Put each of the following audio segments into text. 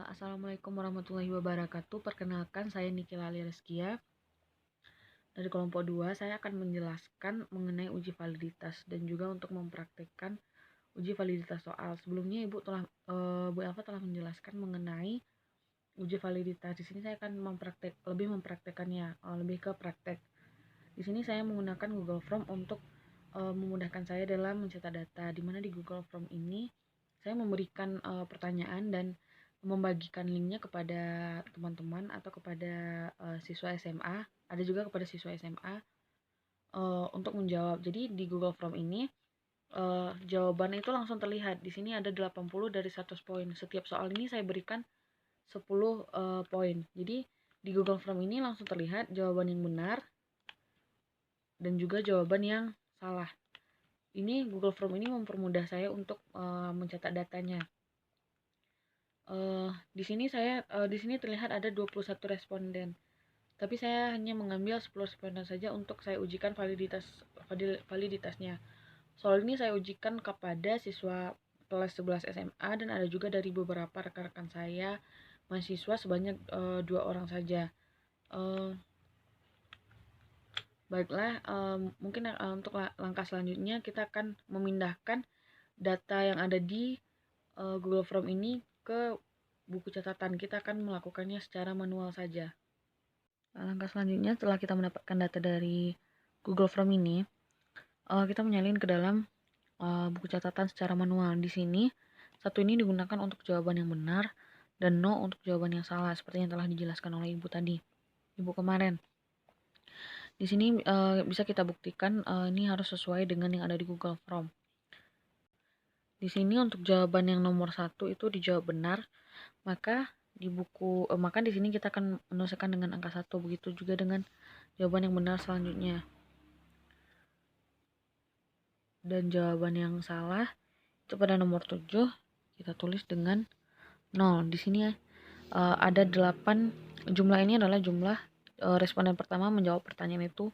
Assalamualaikum warahmatullahi wabarakatuh. Perkenalkan, saya Niki Lali Reskia. Dari kelompok 2, saya akan menjelaskan mengenai uji validitas dan juga untuk mempraktekkan uji validitas soal. Sebelumnya Bu Elva telah menjelaskan mengenai uji validitas. Di sini saya akan lebih mempraktekannya, lebih ke praktek. Di sini saya menggunakan Google Form untuk memudahkan saya dalam mencetak data, di mana di Google Form ini saya memberikan pertanyaan dan membagikan linknya kepada teman-teman atau kepada siswa SMA, ada juga kepada siswa SMA untuk menjawab. Jadi di Google Form ini jawaban itu langsung terlihat. Di sini ada 80 dari 100 poin. Setiap soal ini saya berikan 10 poin. Jadi di Google Form ini langsung terlihat jawaban yang benar dan juga jawaban yang salah. Ini Google Form ini mempermudah saya untuk mencetak datanya. Di sini terlihat ada 21 responden. Tapi saya hanya mengambil 10 responden saja untuk saya ujikan validitasnya. Soal ini saya ujikan kepada siswa kelas 11 SMA dan ada juga dari beberapa rekan-rekan saya mahasiswa sebanyak 2 orang saja. Baiklah, mungkin untuk langkah selanjutnya kita akan memindahkan data yang ada di Google Form ini ke buku catatan. Kita akan melakukannya secara manual saja. Langkah selanjutnya, setelah kita mendapatkan data dari Google Form ini, kita menyalin ke dalam buku catatan secara manual. Di sini, satu ini digunakan untuk jawaban yang benar dan no untuk jawaban yang salah, seperti yang telah dijelaskan oleh Ibu tadi, Ibu kemarin. Di sini bisa kita buktikan ini harus sesuai dengan yang ada di Google Form. Di sini untuk jawaban yang nomor 1 itu dijawab benar, maka di sini kita akan menyelesaikan dengan angka 1. Begitu juga dengan jawaban yang benar selanjutnya. Dan jawaban yang salah itu pada nomor 7 kita tulis dengan 0. Di sini ada 8. Jumlah ini adalah jumlah responden pertama menjawab pertanyaan itu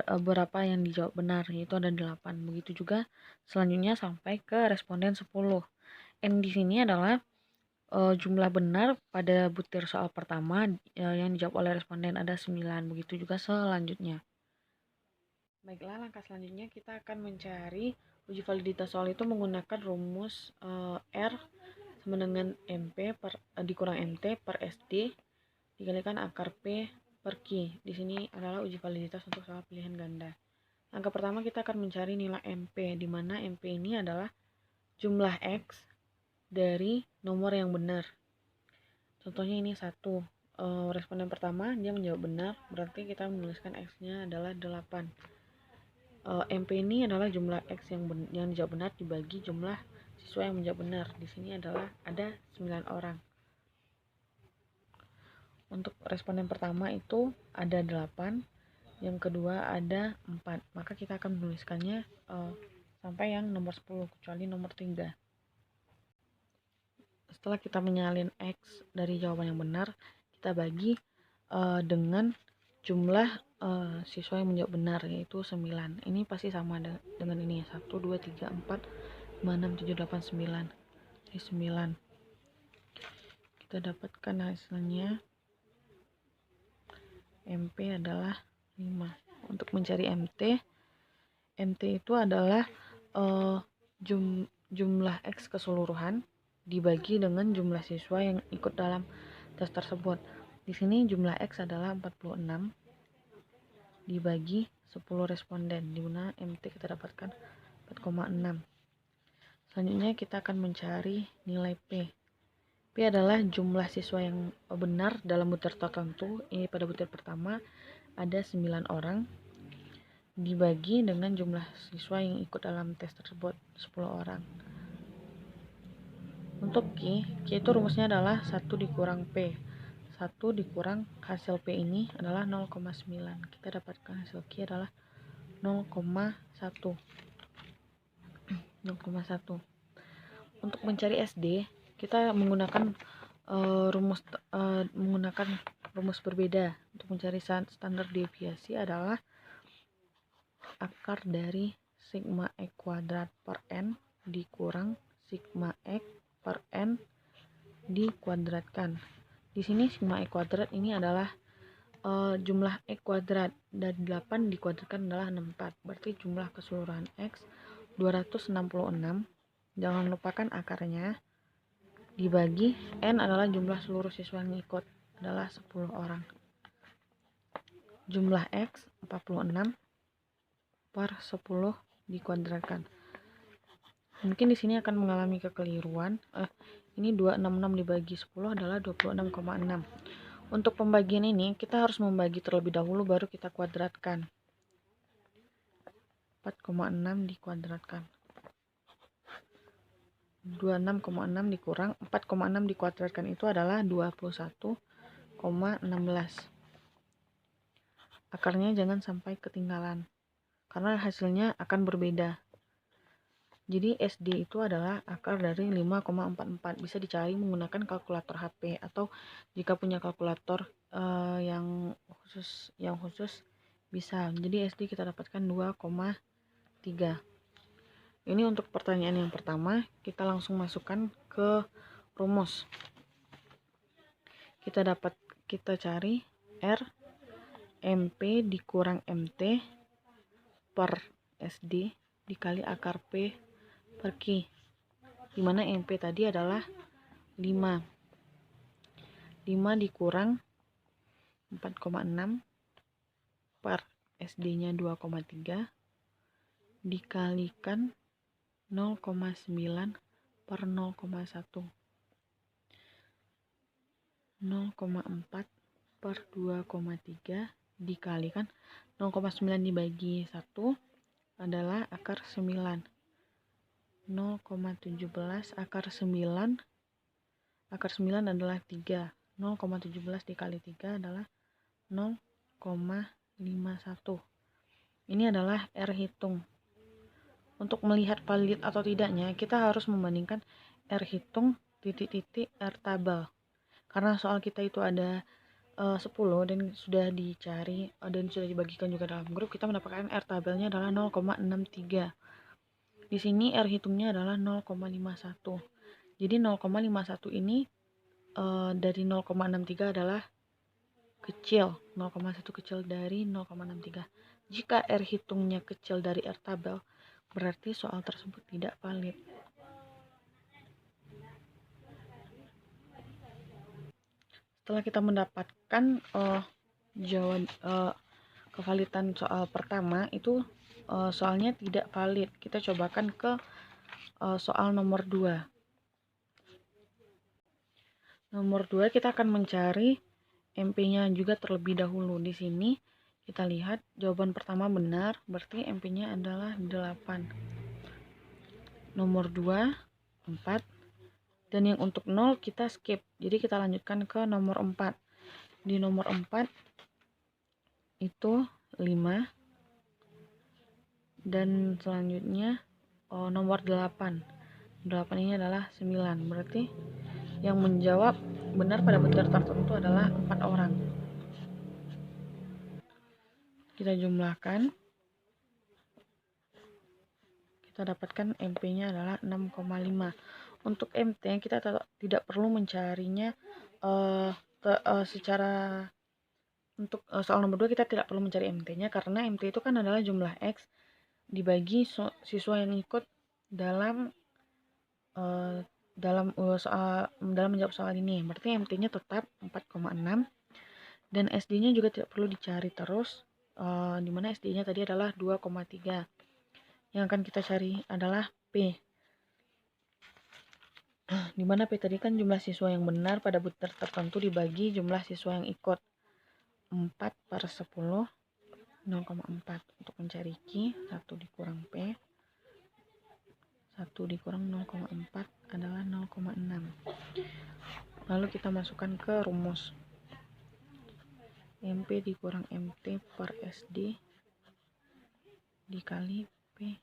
berapa yang dijawab benar, yaitu ada 8. Begitu juga selanjutnya sampai ke responden 10. N di sini adalah jumlah benar pada butir soal pertama yang dijawab oleh responden, ada 9. Begitu juga selanjutnya. Baiklah, langkah selanjutnya kita akan mencari uji validitas soal itu menggunakan rumus R sama dengan MP dikurang MT per SD dikalikan akar P per Q. Di sini adalah uji validitas untuk soal pilihan ganda. Langkah pertama kita akan mencari nilai MP, di mana MP ini adalah jumlah X dari nomor yang benar. Contohnya ini 1. Responden pertama dia menjawab benar, berarti kita menuliskan X-nya adalah 8. MP ini adalah jumlah X yang dijawab benar dibagi jumlah siswa yang menjawab benar. Di sini adalah ada 9 orang. Untuk responden pertama itu ada 8, yang kedua ada 4. Maka kita akan menuliskannya sampai yang nomor 10 kecuali nomor 3. Setelah kita menyalin X dari jawaban yang benar, kita bagi dengan jumlah siswa yang menjawab benar, yaitu 9. Ini pasti sama dengan ini, 1, 2, 3, 4, 5, 6, 7, 8, 9. Jadi 9. Kita dapatkan hasilnya MP adalah 5. Untuk mencari MT itu adalah jumlah X keseluruhan dibagi dengan jumlah siswa yang ikut dalam tes tersebut. Di sini jumlah X adalah 46 dibagi 10 responden, di mana MT kita dapatkan 4,6. Selanjutnya kita akan mencari nilai P. P adalah jumlah siswa yang benar dalam butir tertentu. Ini pada butir pertama ada 9 orang dibagi dengan jumlah siswa yang ikut dalam tes tersebut, 10 orang. Untuk Q itu rumusnya adalah 1 dikurang P. 1 dikurang hasil P ini adalah 0,9. Kita dapatkan hasil Q adalah 0,1. Untuk mencari SD, kita menggunakan rumus berbeda. Untuk mencari standar deviasi adalah akar dari sigma X kuadrat per N dikurang sigma X per N dikuadratkan. Di sini sigma E kuadrat ini adalah jumlah E kuadrat, dan 8 dikuadratkan adalah 64. Berarti jumlah keseluruhan X 266. Jangan lupakan akarnya, dibagi N adalah jumlah seluruh siswa yang ikut, adalah 10 orang. Jumlah X 46 per 10 dikuadratkan. Mungkin di sini akan mengalami kekeliruan. Ini 266 dibagi 10 adalah 26,6. Untuk pembagian ini kita harus membagi terlebih dahulu baru kita kuadratkan. 4,6 dikuadratkan. 26,6 dikurang 4,6 dikuadratkan itu adalah 21,16. Akarnya jangan sampai ketinggalan, karena hasilnya akan berbeda. Jadi SD itu adalah akar dari 5,44. Bisa dicari menggunakan kalkulator HP, atau jika punya kalkulator yang khusus bisa. Jadi SD kita dapatkan 2,3. Ini untuk pertanyaan yang pertama. Kita langsung masukkan ke rumus. Kita cari R MP dikurang MT per SD dikali akar P per Q, dimana MP tadi adalah 5 dikurang 4,6 per SD nya 2,3 dikalikan 0,9 per 0,1, 0,4 per 2,3 dikalikan 0,9 dibagi 1 adalah akar 9. 0,17 akar 9 adalah 3. 0,17 dikali 3 adalah 0,51. Ini adalah R hitung. Untuk melihat valid atau tidaknya, kita harus membandingkan R hitung titik-titik R tabel. Karena soal kita itu ada 10 dan sudah dicari dan sudah dibagikan juga dalam grup, kita mendapatkan R tabelnya adalah 0,63. Di sini R hitungnya adalah 0,51. Jadi 0,51 ini dari 0,63 adalah kecil, 0,1 kecil dari 0,63. Jika R hitungnya kecil dari R tabel, berarti soal tersebut tidak valid. Setelah kita mendapatkan jawaban kevalidan soal pertama, itu soalnya tidak valid. Kita cobakan ke soal nomor 2. Nomor 2 kita akan mencari MP-nya juga terlebih dahulu. Di sini kita lihat jawaban pertama benar, berarti MP-nya adalah 8. Nomor 2 4. Dan yang untuk 0 kita skip. Jadi kita lanjutkan ke nomor 4. Di nomor 4 itu 5. Dan selanjutnya nomor 8. 8 ini adalah 9. Berarti yang menjawab benar pada butir tertentu adalah 4 orang. Kita jumlahkan. Kita dapatkan MP-nya adalah 6,5. Untuk MT kita tidak perlu mencarinya secara untuk soal nomor 2 kita tidak perlu mencari MT-nya, karena MT itu kan adalah jumlah X dibagi siswa yang ikut dalam menjawab soal ini. Berarti MT-nya tetap 4,6 dan SD-nya juga tidak perlu dicari terus, dimana SD-nya tadi adalah 2,3. Yang akan kita cari adalah P, dimana P tadi kan jumlah siswa yang benar pada butir tertentu dibagi jumlah siswa yang ikut. 4 per 10 0,4. Untuk mencari Q, 1 dikurang P, 1 dikurang 0,4 adalah 0,6. Lalu kita masukkan ke rumus. MP dikurang MT per SD dikali P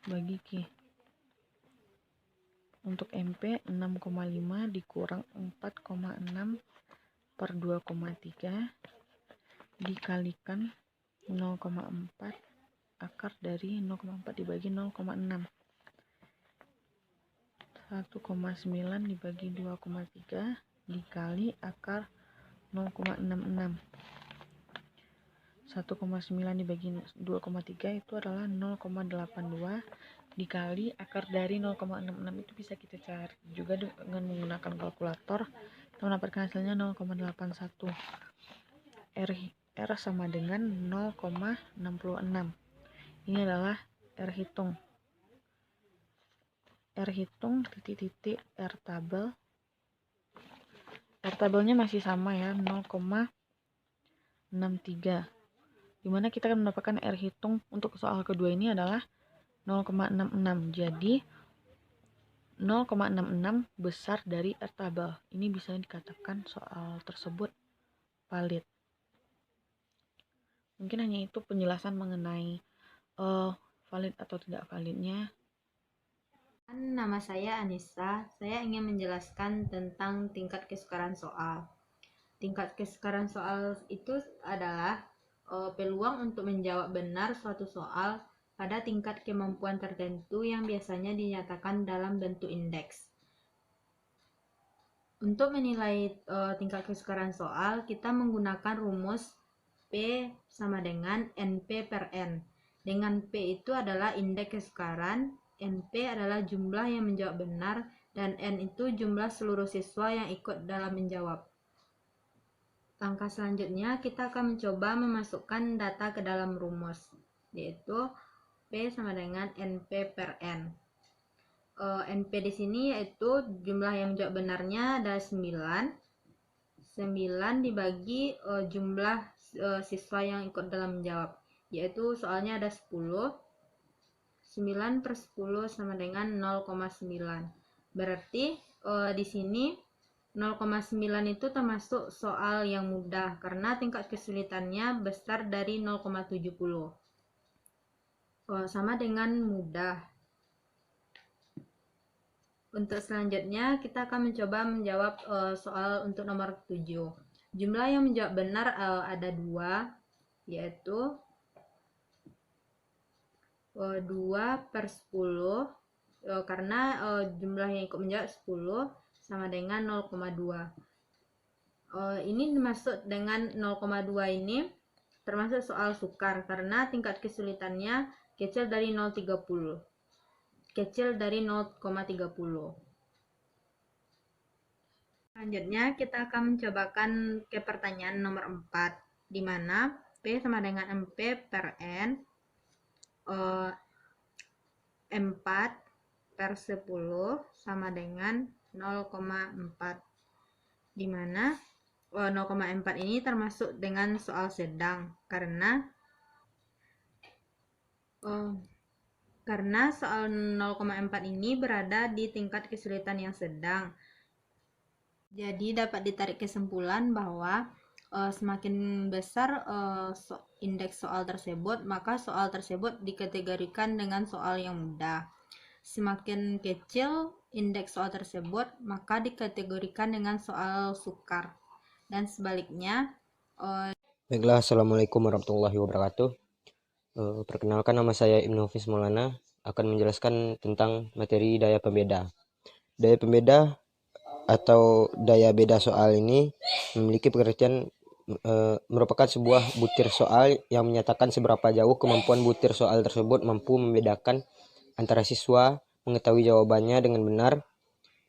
bagi Q. Untuk MP 6,5 dikurang 4,6 per 2,3 dikalikan 0,4 akar dari 0,4 dibagi 0,6. 1,9 dibagi 2,3 dikali akar 0,66. 1,9 dibagi 2,3 itu adalah 0,82 dikali akar dari 0,66. Itu bisa kita cari juga dengan menggunakan kalkulator. Kita mendapatkan hasilnya 0,81. R sama dengan 0,66. Ini adalah R hitung. R hitung titik-titik R tabel. R tabelnya masih sama ya, 0,63. Dimana kita akan mendapatkan R hitung untuk soal kedua ini adalah 0,66. Jadi 0,66 besar dari R tabel. Ini bisa dikatakan soal tersebut valid. Mungkin hanya itu penjelasan mengenai valid atau tidak validnya. Nama saya Anissa. Saya ingin menjelaskan tentang tingkat kesukaran soal. Tingkat kesukaran soal itu adalah peluang untuk menjawab benar suatu soal pada tingkat kemampuan tertentu yang biasanya dinyatakan dalam bentuk indeks. Untuk menilai tingkat kesukaran soal, kita menggunakan rumus P sama dengan NP per N. Dengan P itu adalah indeks kesukaran, NP adalah jumlah yang menjawab benar, dan N itu jumlah seluruh siswa yang ikut dalam menjawab. Langkah selanjutnya, kita akan mencoba memasukkan data ke dalam rumus, yaitu P sama dengan NP per N. NP di sini yaitu jumlah yang menjawab benarnya adalah 9. 9 dibagi jumlah siswa yang ikut dalam menjawab, yaitu soalnya ada 10. 9 per 10 sama dengan 0,9. Berarti di sini 0,9 itu termasuk soal yang mudah karena tingkat kesulitannya besar dari 0,70. Sama dengan mudah. Untuk selanjutnya kita akan mencoba menjawab soal untuk nomor 7. Jumlah yang menjawab benar ada 2, yaitu 2 per 10, karena jumlah yang ikut menjawab 10 sama dengan 0,2. Ini dimaksud dengan 0,2 ini termasuk soal sukar karena tingkat kesulitannya kecil dari 0,30. Kecil dari 0,30. Selanjutnya kita akan mencobakan ke pertanyaan nomor 4, di mana P sama dengan MP per N. 4 per 10 sama dengan 0,4, di mana 0,4 ini termasuk dengan soal sedang karena soal 0,4 ini berada di tingkat kesulitan yang sedang. Jadi dapat ditarik kesimpulan bahwa semakin besar indeks soal tersebut, maka soal tersebut dikategorikan dengan soal yang mudah. Semakin kecil indeks soal tersebut, maka dikategorikan dengan soal sukar. Dan sebaliknya. Baiklah, Assalamualaikum warahmatullahi wabarakatuh. Perkenalkan, nama saya Ibnu Hafiz Maulana, akan menjelaskan tentang materi daya pembeda. Daya pembeda atau daya beda soal ini memiliki pengertian merupakan sebuah butir soal yang menyatakan seberapa jauh kemampuan butir soal tersebut mampu membedakan antara siswa mengetahui jawabannya dengan benar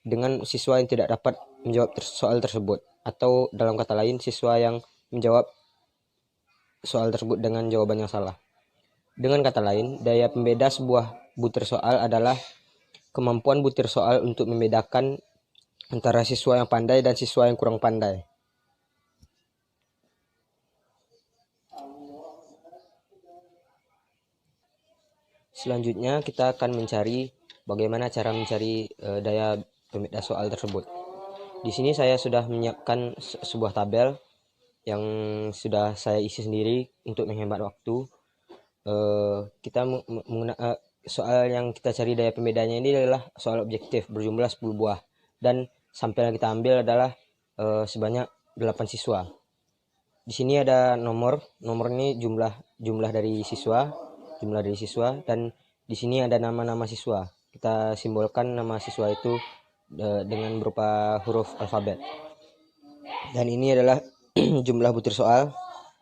dengan siswa yang tidak dapat menjawab soal tersebut, atau dalam kata lain, siswa yang menjawab soal tersebut dengan jawaban yang salah. Dengan kata lain, daya pembeda sebuah butir soal adalah kemampuan butir soal untuk membedakan antara siswa yang pandai dan siswa yang kurang pandai. Selanjutnya kita akan mencari bagaimana cara mencari daya pembeda soal tersebut. Di sini saya sudah menyiapkan sebuah tabel yang sudah saya isi sendiri untuk menghemat waktu. Kita soal yang kita cari daya pembedanya ini adalah soal objektif berjumlah 10 buah, dan sampel yang kita ambil adalah sebanyak 8 siswa. Di sini ada nomor ini jumlah dari siswa, dan di sini ada nama-nama siswa. kita simbolkan nama siswa itu dengan berupa huruf alfabet. Dan ini adalah jumlah butir soal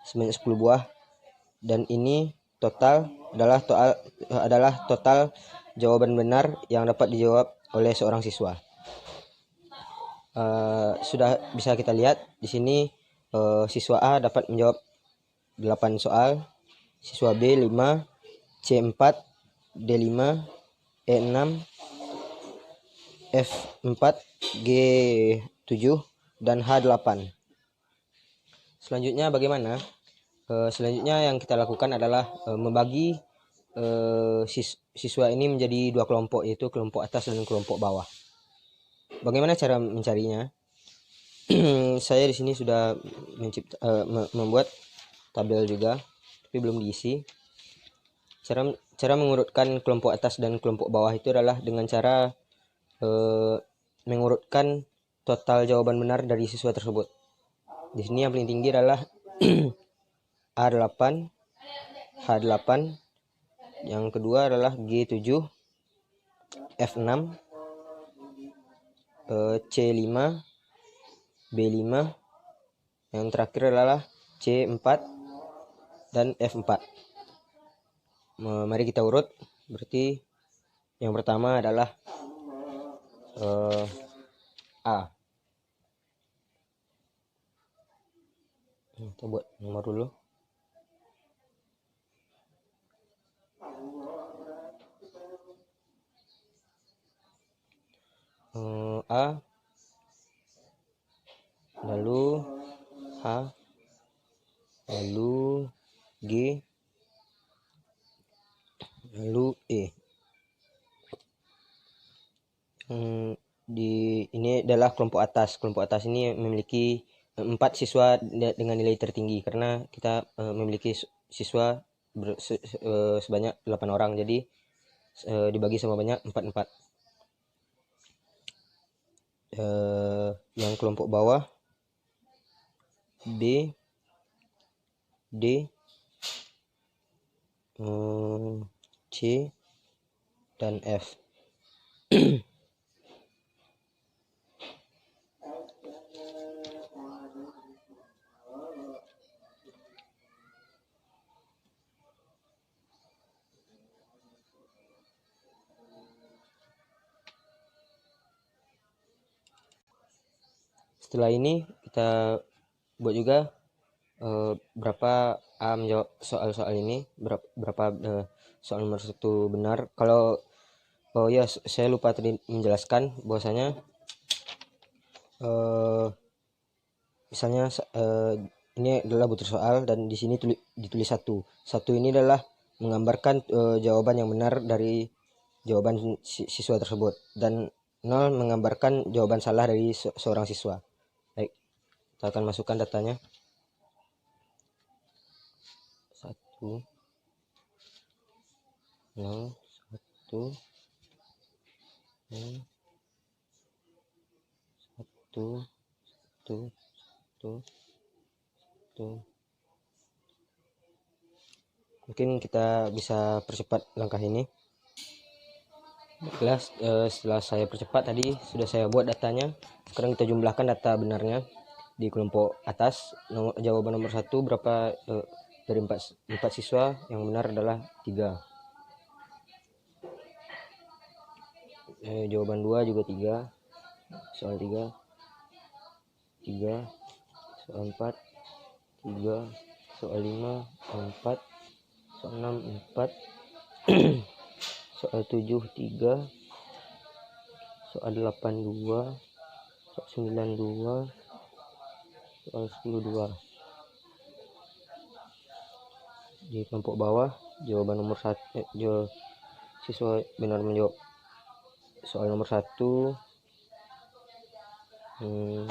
sebanyak 10 buah, dan ini total adalah total jawaban benar yang dapat dijawab oleh seorang siswa. Sudah bisa kita lihat di sini, siswa A dapat menjawab 8 soal, siswa B 5, C 4, D 5, E 6, F 4, G 7, dan H 8. Selanjutnya bagaimana? Selanjutnya yang kita lakukan adalah membagi siswa ini menjadi 2 kelompok, yaitu kelompok atas dan kelompok bawah. Bagaimana cara mencarinya? Saya di sini sudah membuat tabel juga, tapi belum diisi. Cara mengurutkan kelompok atas dan kelompok bawah itu adalah dengan cara mengurutkan total jawaban benar dari siswa tersebut. Di sini yang paling tinggi adalah A8, H8, yang kedua adalah G7, F6, C5, B5, yang terakhir adalah C4 dan F4. Mari kita urut. Berarti yang pertama adalah A. Kita buat nomor dulu. A, lalu H, lalu G, lalu E. Ini adalah kelompok atas. Kelompok atas ini memiliki 4 siswa dengan nilai tertinggi, karena kita memiliki siswa sebanyak 8 orang, jadi dibagi sama banyak 4. Yang kelompok bawah B, D, C, dan F. Setelah ini kita buat juga berapa A menjawab soal-soal ini, berapa soal nomor 1 benar. Kalau saya lupa tadi menjelaskan bahwasanya misalnya ini adalah butir soal dan di sini ditulis 1. 1 ini adalah menggambarkan jawaban yang benar dari jawaban siswa tersebut, dan 0 menggambarkan jawaban salah dari seorang siswa. Baik, kita akan masukkan datanya. 1, 0, 1, 0, 1, 1, 1, 1. Mungkin kita bisa percepat langkah ini. Setelah saya percepat tadi, sudah saya buat datanya. Sekarang kita jumlahkan data benarnya. Di kelompok atas, jawaban nomor 1 berapa dari 4 siswa, yang benar adalah 3. Jawaban 2 juga 3. Soal 3, 3. Soal 4, 3. Soal 5, 4. Soal 6, 4. Soal 7, 3. Soal 8, 2. Soal 9, 2. Soal 10, 2. Di kelompok bawah, jawaban nomor 1, siswa benar menjawab soal nomor 1, 2,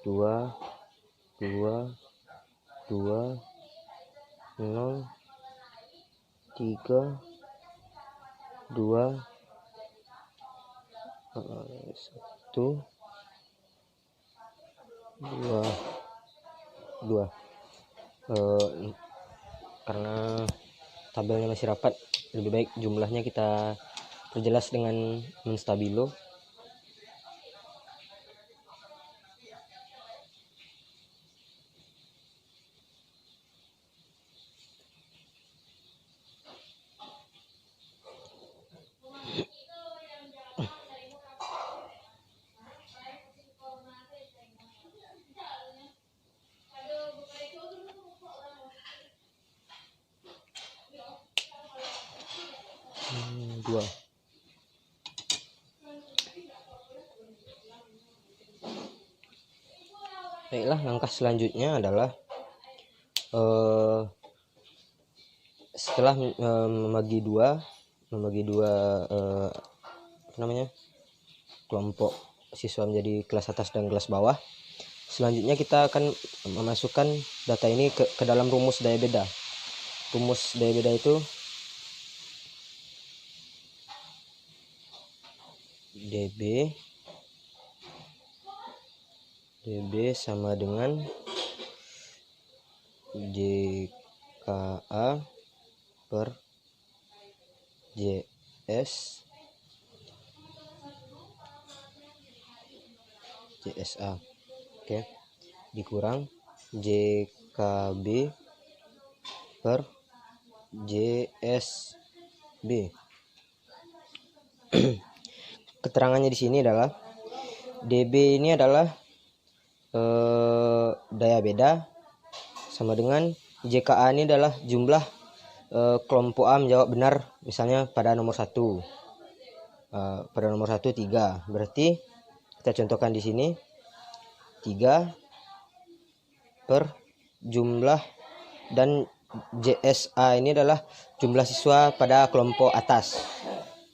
2, 2, 0, 3, 2, 1, 2. Karena tabelnya masih rapat, lebih baik jumlahnya kita perjelas dengan menstabilo. Dua. Baiklah, langkah selanjutnya adalah setelah membagi dua kelompok siswa menjadi kelas atas dan kelas bawah, selanjutnya kita akan memasukkan data ini ke dalam rumus daya beda. Rumus daya beda itu dB sama dengan JKA per JSA, oke, dikurang JKB per JSB. Keterangannya di sini adalah dB ini adalah daya beda sama dengan JKA ini adalah jumlah kelompok A menjawab benar, misalnya pada nomor 1. Pada nomor 1 3. Berarti kita contohkan di sini 3 per jumlah, dan JSA ini adalah jumlah siswa pada kelompok atas.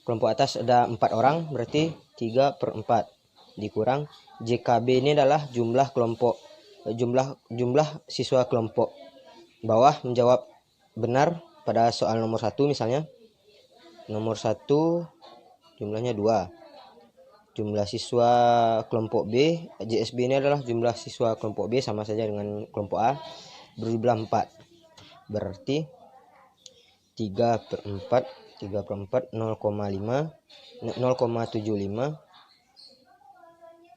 Kelompok atas ada 4 orang, berarti 3 per 4 dikurang JKB ini adalah jumlah siswa kelompok bawah menjawab benar pada soal nomor 1, misalnya nomor 1 jumlahnya 2. Jumlah siswa kelompok B, JSB ini adalah jumlah siswa kelompok B, sama saja dengan kelompok A, berjumlah 4. Berarti 3 per 4 0,75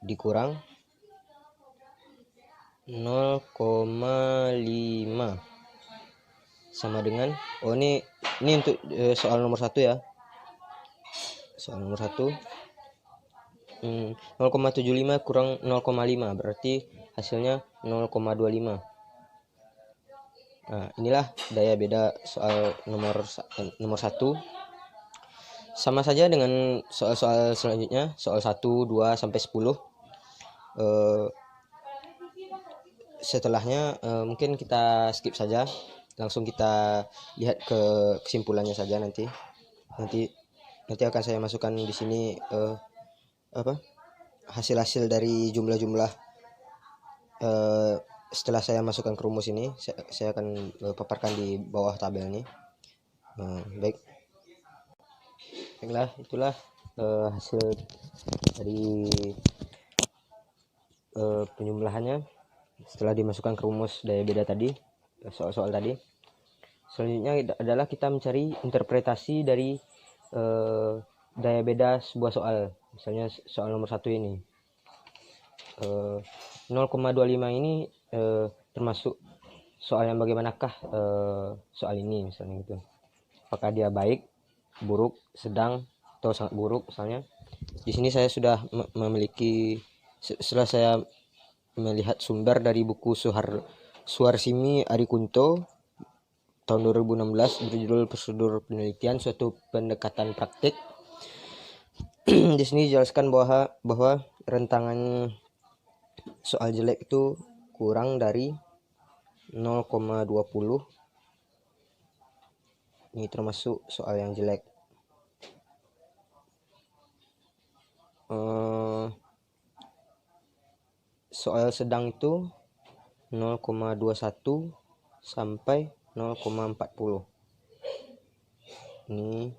dikurang 0,5 sama dengan, ini untuk soal nomor 1 ya. Soal nomor 1 0,75 kurang 0,5 berarti hasilnya 0,25. Nah, inilah daya beda soal nomor 1. Sama saja dengan soal-soal selanjutnya, soal 1, 2 sampai 10. Setelahnya mungkin kita skip saja, langsung kita lihat ke kesimpulannya saja nanti akan saya masukkan di sini hasil-hasil dari jumlah-jumlah setelah saya masukkan ke rumus ini. Saya akan paparkan di bawah tabel ini. Baiklah, itulah hasil dari penjumlahannya setelah dimasukkan ke rumus daya beda tadi, soal-soal tadi. Selanjutnya adalah kita mencari interpretasi dari daya beda sebuah soal. Misalnya soal nomor 1 ini 0,25 ini termasuk soal yang bagaimanakah soal ini, misalnya gitu. Apakah dia baik, buruk, sedang, atau sangat buruk misalnya. Di sini saya sudah memiliki, setelah saya melihat sumber dari buku Suharsimi Arikunto tahun 2016 berjudul Prosedur Penelitian Suatu Pendekatan Praktik. Di sini dijelaskan bahwa rentangan soal jelek itu kurang dari 0,20. Ini termasuk soal yang jelek. Soal sedang itu 0,21 sampai 0,40. Ini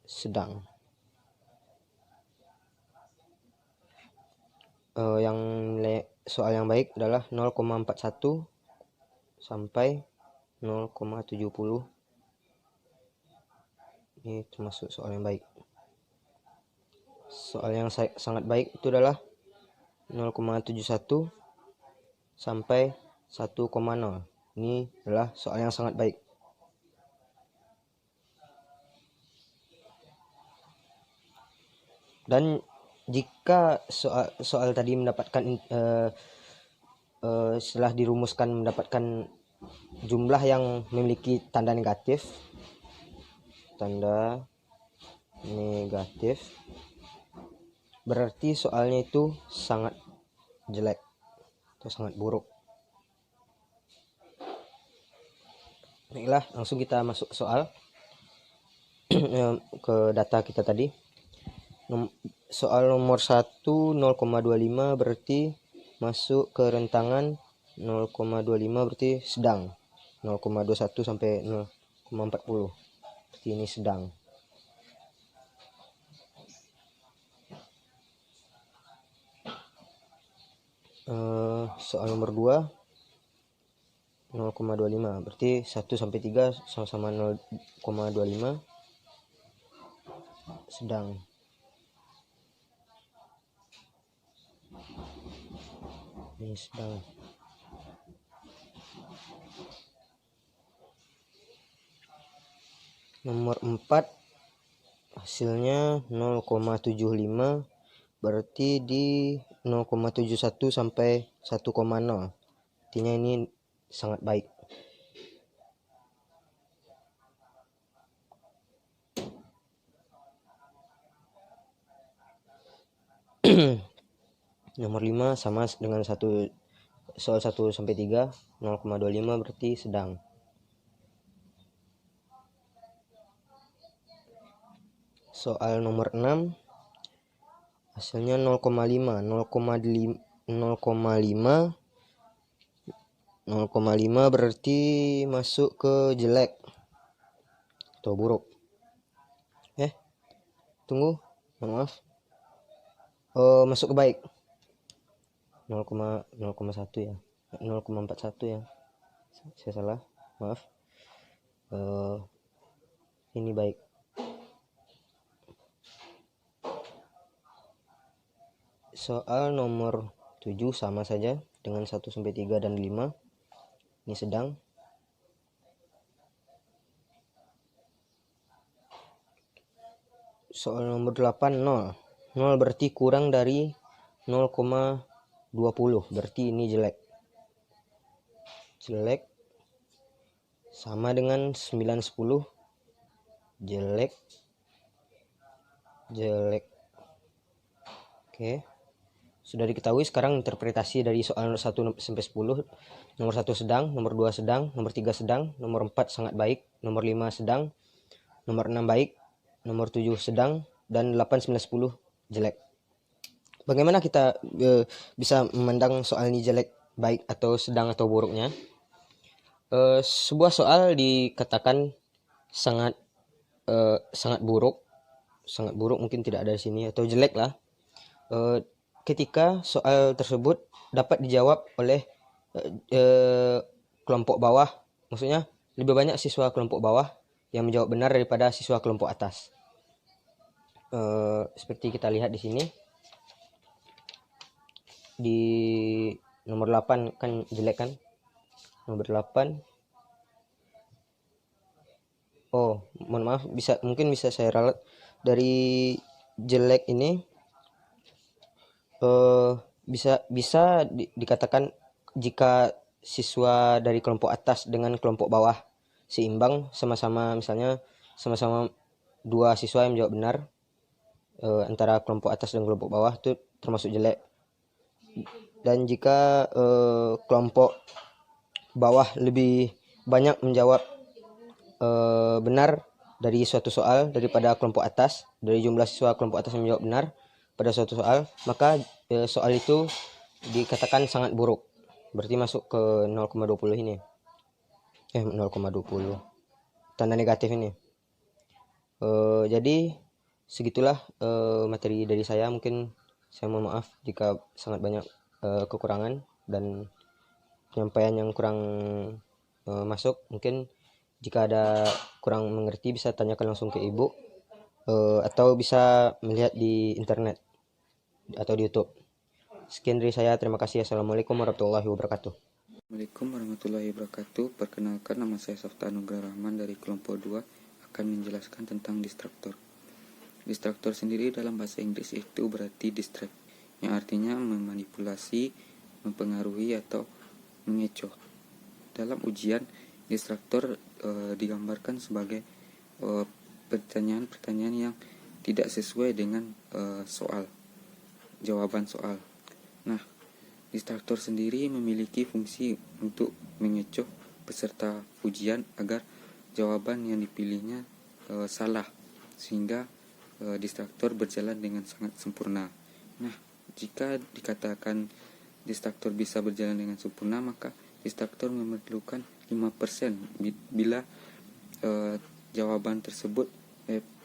sedang. Yang soal yang baik adalah 0,41 sampai 0,70. Ini termasuk soal yang baik. Soal yang sangat baik itu adalah 0,71 sampai 1,0. Ini adalah soal yang sangat baik. Dan jika soal tadi mendapatkan setelah dirumuskan mendapatkan jumlah yang memiliki tanda negatif, berarti soalnya itu sangat jelek atau sangat buruk. Baiklah, langsung kita masuk ke soal. Ke data kita tadi. Soal nomor 1 0,25 berarti masuk ke rentangan 0,25 berarti sedang. 0,21 sampai 0,40 berarti ini sedang. Soal nomor 2 0,25 berarti 1 sampai 3 sama-sama 0,25 sedang. Ini sedang. Nomor 4 hasilnya 0,75 berarti di 0,71 sampai 1,0. Artinya ini sangat baik. Nomor 5 sama dengan soal 1 sampai 3 0,25 berarti sedang. Soal nomor 6 hasilnya 0,5 berarti masuk ke jelek atau buruk. Tunggu, maaf. Masuk ke baik. 0,1 ya. 0,41 ya. Saya salah, maaf. Ini baik. Soal nomor 7 sama saja dengan 1 sampai 3 dan 5. Ini sedang. Soal nomor 8 0. 0 berarti kurang dari 0,20 berarti ini jelek. Jelek sama dengan 9 10 jelek. Oke. Sudah diketahui sekarang interpretasi dari soal 1 sampai 10. Nomor 1 sedang, nomor 2 sedang, nomor 3 sedang, nomor 4 sangat baik, nomor 5 sedang, nomor 6 baik, nomor 7 sedang, dan 8, 9, 10 jelek. Bagaimana kita bisa memandang soal ini jelek, baik, atau sedang atau buruknya? Sebuah soal dikatakan sangat buruk mungkin tidak ada di sini, atau jelek lah, ketika soal tersebut dapat dijawab oleh kelompok bawah, maksudnya lebih banyak siswa kelompok bawah yang menjawab benar daripada siswa kelompok atas. Seperti kita lihat di sini di nomor 8 kan jelek kan, nomor 8. Mohon maaf, mungkin bisa saya ralat dari jelek ini. Bisa dikatakan jika siswa dari kelompok atas dengan kelompok bawah seimbang, sama-sama dua siswa yang menjawab benar, antara kelompok atas dan kelompok bawah, itu termasuk jelek. Dan jika kelompok bawah lebih banyak menjawab benar dari suatu soal daripada kelompok atas, dari jumlah siswa kelompok atas yang menjawab benar pada suatu soal, maka soal itu dikatakan sangat buruk, berarti masuk ke 0,20 ini. 0,20 tanda negatif ini. Jadi segitulah materi dari saya. Mungkin saya mohon maaf jika sangat banyak kekurangan dan penyampaian yang kurang masuk. Mungkin Jika ada kurang mengerti bisa tanyakan langsung ke ibu, atau bisa melihat di internet atau di YouTube. Sekian dari saya, terima kasih. Assalamualaikum warahmatullahi wabarakatuh. Assalamualaikum warahmatullahi wabarakatuh. Perkenalkan, nama saya Safta Anugrah Rahman dari kelompok 2 akan menjelaskan tentang distraktor. Distraktor sendiri dalam bahasa Inggris itu berarti distract, yang artinya memanipulasi, mempengaruhi atau mengecoh. Dalam ujian, distraktor digambarkan sebagai pertanyaan-pertanyaan yang tidak sesuai dengan jawaban soal. Nah, distraktor sendiri memiliki fungsi untuk mengecoh peserta ujian agar jawaban yang dipilihnya salah, sehingga distraktor berjalan dengan sangat sempurna. Nah, jika dikatakan distraktor bisa berjalan dengan sempurna, maka distraktor memerlukan 5% bila jawaban tersebut,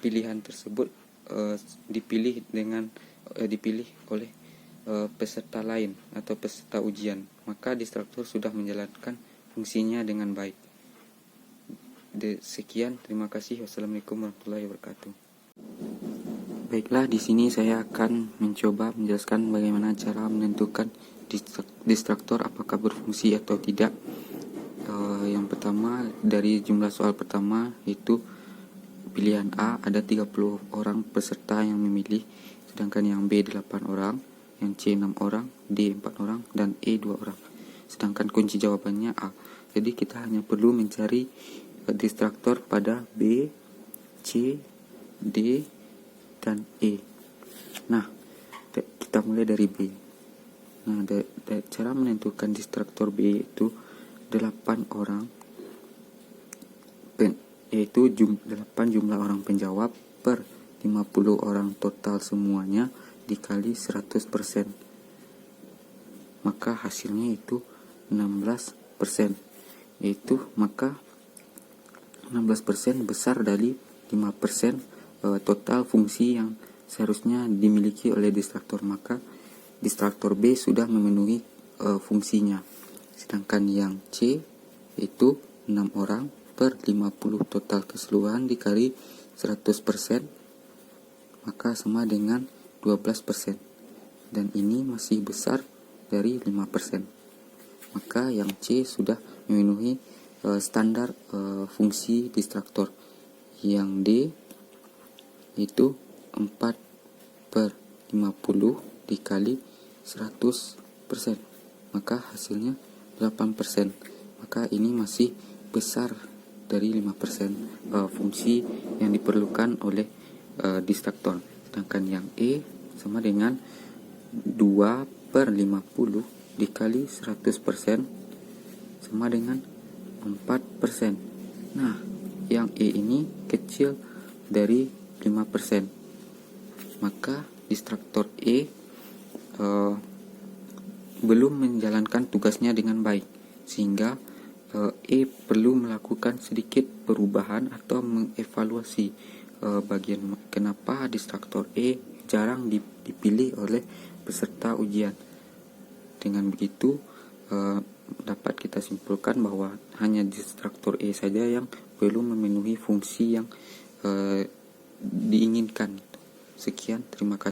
pilihan tersebut dipilih oleh peserta lain atau peserta ujian, maka distraktor sudah menjalankan fungsinya dengan baik. Sekian, terima kasih. Wassalamualaikum warahmatullahi wabarakatuh. Baiklah, di sini saya akan mencoba menjelaskan bagaimana cara menentukan distraktor apakah berfungsi atau tidak. Yang pertama, dari jumlah soal pertama, yaitu pilihan A ada 30 orang peserta yang memilih, sedangkan yang B 8 orang, yang C 6 orang, D 4 orang, dan E 2 orang. Sedangkan kunci jawabannya A. Jadi kita hanya perlu mencari distraktor pada B, C, D, dan E. Nah, kita mulai dari B. Nah, cara menentukan distraktor B itu 8 orang, yaitu 8 jumlah orang penjawab per 50 orang total semuanya dikali 100%. Maka hasilnya itu 16%. Maka 16% besar dari 5% total fungsi yang seharusnya dimiliki oleh distraktor. Maka distraktor B sudah memenuhi fungsinya. Sedangkan yang C itu 6 orang per 50 total keseluruhan dikali 100%, maka sama dengan 12%. Dan ini masih besar dari 5%. Maka yang C sudah memenuhi standar fungsi distraktor. Yang D itu 4 per 50 dikali 100%, maka hasilnya 8%. Maka ini masih besar dari 5% fungsi yang diperlukan oleh distraktor. Sedangkan yang E sama dengan 2 per 50 dikali 100% sama dengan 4%. Nah, yang E ini kecil dari 5%. Maka distraktor E belum menjalankan tugasnya dengan baik, sehingga E perlu melakukan sedikit perubahan atau mengevaluasi bagian kenapa distraktor E jarang dipilih oleh peserta ujian. Dengan begitu dapat kita simpulkan bahwa hanya distraktor E saja yang belum memenuhi fungsi yang diinginkan. Sekian, terima kasih.